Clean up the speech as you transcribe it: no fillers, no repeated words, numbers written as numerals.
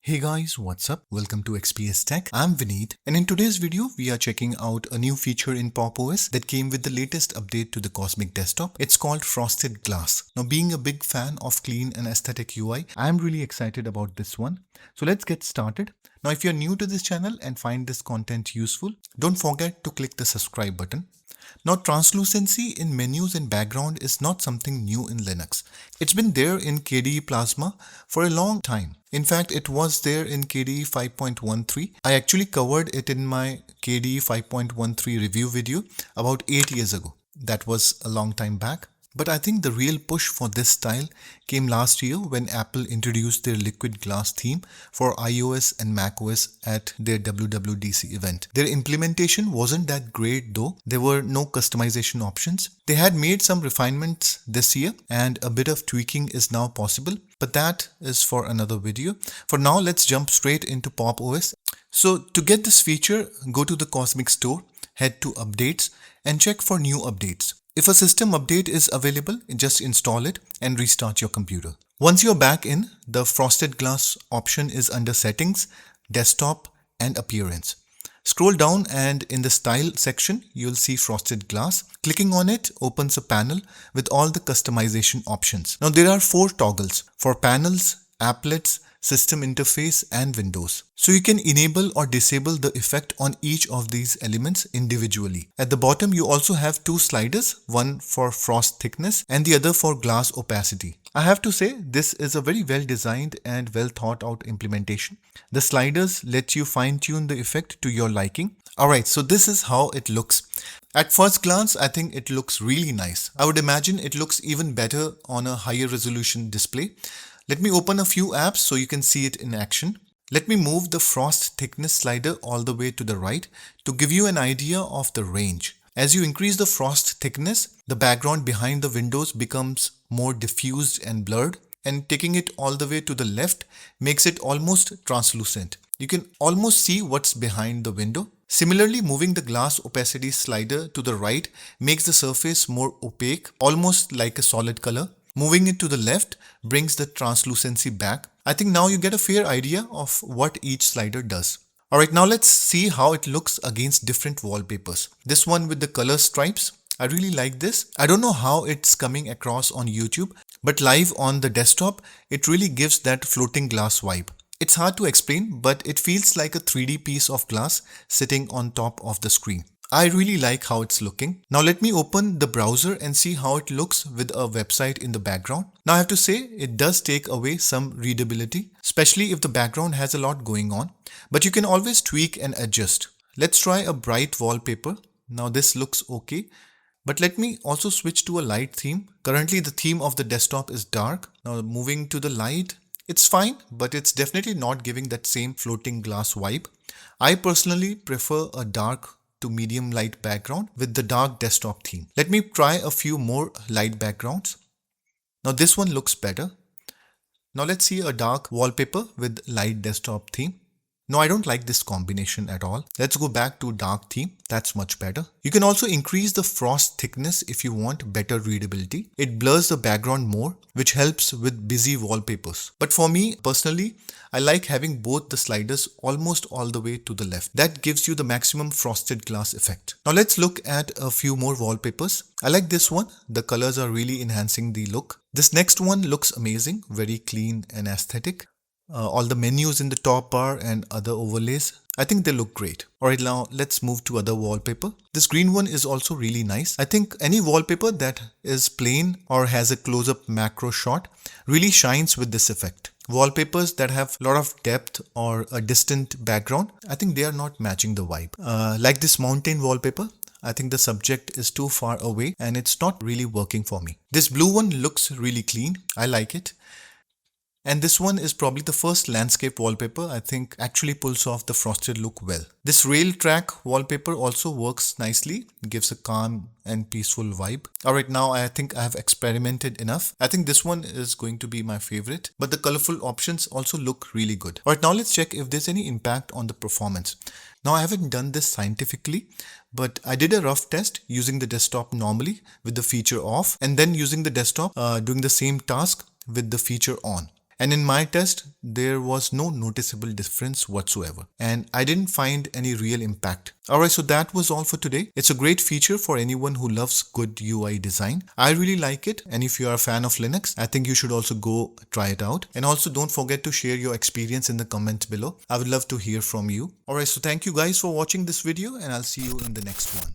Hey guys, what's up? Welcome to XPS Tech. I'm Vineet, and in today's video, we are checking out a new feature in Pop! OS that came with the latest update to the Cosmic Desktop. It's called Frosted Glass. Now, being a big fan of clean and aesthetic UI, I'm really excited about this one. So let's get started. Now, if you're new to this channel and find this content useful, don't forget to click the subscribe button. Now, translucency in menus and background is not something new in Linux. It's been there in KDE Plasma for a long time. In fact, it was there in KDE 5.13. I actually covered it in my KDE 5.13 review video about 8 years ago. That was a long time back. But I think the real push for this style came last year when Apple introduced their liquid glass theme for iOS and macOS at their WWDC event. Their implementation wasn't that great though. There were no customization options. They had made some refinements this year and a bit of tweaking is now possible, but that is for another video. For now, let's jump straight into Pop! OS. So to get this feature, go to the Cosmic Store, head to Updates and check for new updates. If a system update is available, just install it and restart your computer. Once you're back in, the Frosted Glass option is under Settings, Desktop and Appearance. Scroll down and in the Style section, you'll see Frosted Glass. Clicking on it opens a panel with all the customization options. Now there are 4 toggles for panels, applets, system interface and windows. So you can enable or disable the effect on each of these elements individually. At the bottom you also have 2 sliders, one for frost thickness and the other for glass opacity. I have to say this is a very well designed and well thought out implementation. The sliders let you fine tune the effect to your liking. Alright, so this is how it looks. At first glance, I think it looks really nice. I would imagine it looks even better on a higher resolution display. Let me open a few apps so you can see it in action. Let me move the frost thickness slider all the way to the right to give you an idea of the range. As you increase the frost thickness, the background behind the windows becomes more diffused and blurred, and taking it all the way to the left makes it almost translucent. You can almost see what's behind the window. Similarly, moving the glass opacity slider to the right makes the surface more opaque, almost like a solid color. Moving it to the left brings the translucency back. I think now you get a fair idea of what each slider does. Alright, now let's see how it looks against different wallpapers. This one with the color stripes, I really like this. I don't know how it's coming across on YouTube, but live on the desktop, it really gives that floating glass vibe. It's hard to explain, but it feels like a 3D piece of glass sitting on top of the screen. I really like how it's looking. Now let me open the browser and see how it looks with a website in the background. Now I have to say it does take away some readability, especially if the background has a lot going on, but you can always tweak and adjust. Let's try a bright wallpaper. Now this looks okay, but let me also switch to a light theme. Currently the theme of the desktop is dark. Now moving to the light, it's fine, but it's definitely not giving that same floating glass vibe. I personally prefer a dark to medium light background with the dark desktop theme. Let me try a few more light backgrounds. Now this one looks better. Now let's see a dark wallpaper with light desktop theme. No, I don't like this combination at all. Let's go back to dark theme. That's much better. You can also increase the frost thickness if you want better readability. It blurs the background more, which helps with busy wallpapers. But for me personally, I like having both the sliders almost all the way to the left. That gives you the maximum frosted glass effect. Now let's look at a few more wallpapers. I like this one. The colors are really enhancing the look. This next one looks amazing, very clean and aesthetic. All the menus in the top bar and other overlays, I think they look great. Alright, now let's move to other wallpaper. This green one is also really nice. I think any wallpaper that is plain or has a close-up macro shot really shines with this effect. Wallpapers that have a lot of depth or a distant background, I think they are not matching the vibe. Like this mountain wallpaper, I think the subject is too far away and it's not really working for me. This blue one looks really clean. I like it. And this one is probably the first landscape wallpaper I think actually pulls off the frosted look well. This rail track wallpaper also works nicely, gives a calm and peaceful vibe. Alright, now I think I have experimented enough. I think this one is going to be my favorite, but the colorful options also look really good. Alright, now let's check if there's any impact on the performance. Now I haven't done this scientifically, but I did a rough test using the desktop normally with the feature off and then using the desktop doing the same task with the feature on. And in my test, there was no noticeable difference whatsoever. And I didn't find any real impact. Alright, so that was all for today. It's a great feature for anyone who loves good UI design. I really like it. And if you are a fan of Linux, I think you should also go try it out. And also don't forget to share your experience in the comment below. I would love to hear from you. Alright, so thank you guys for watching this video, and I'll see you in the next one.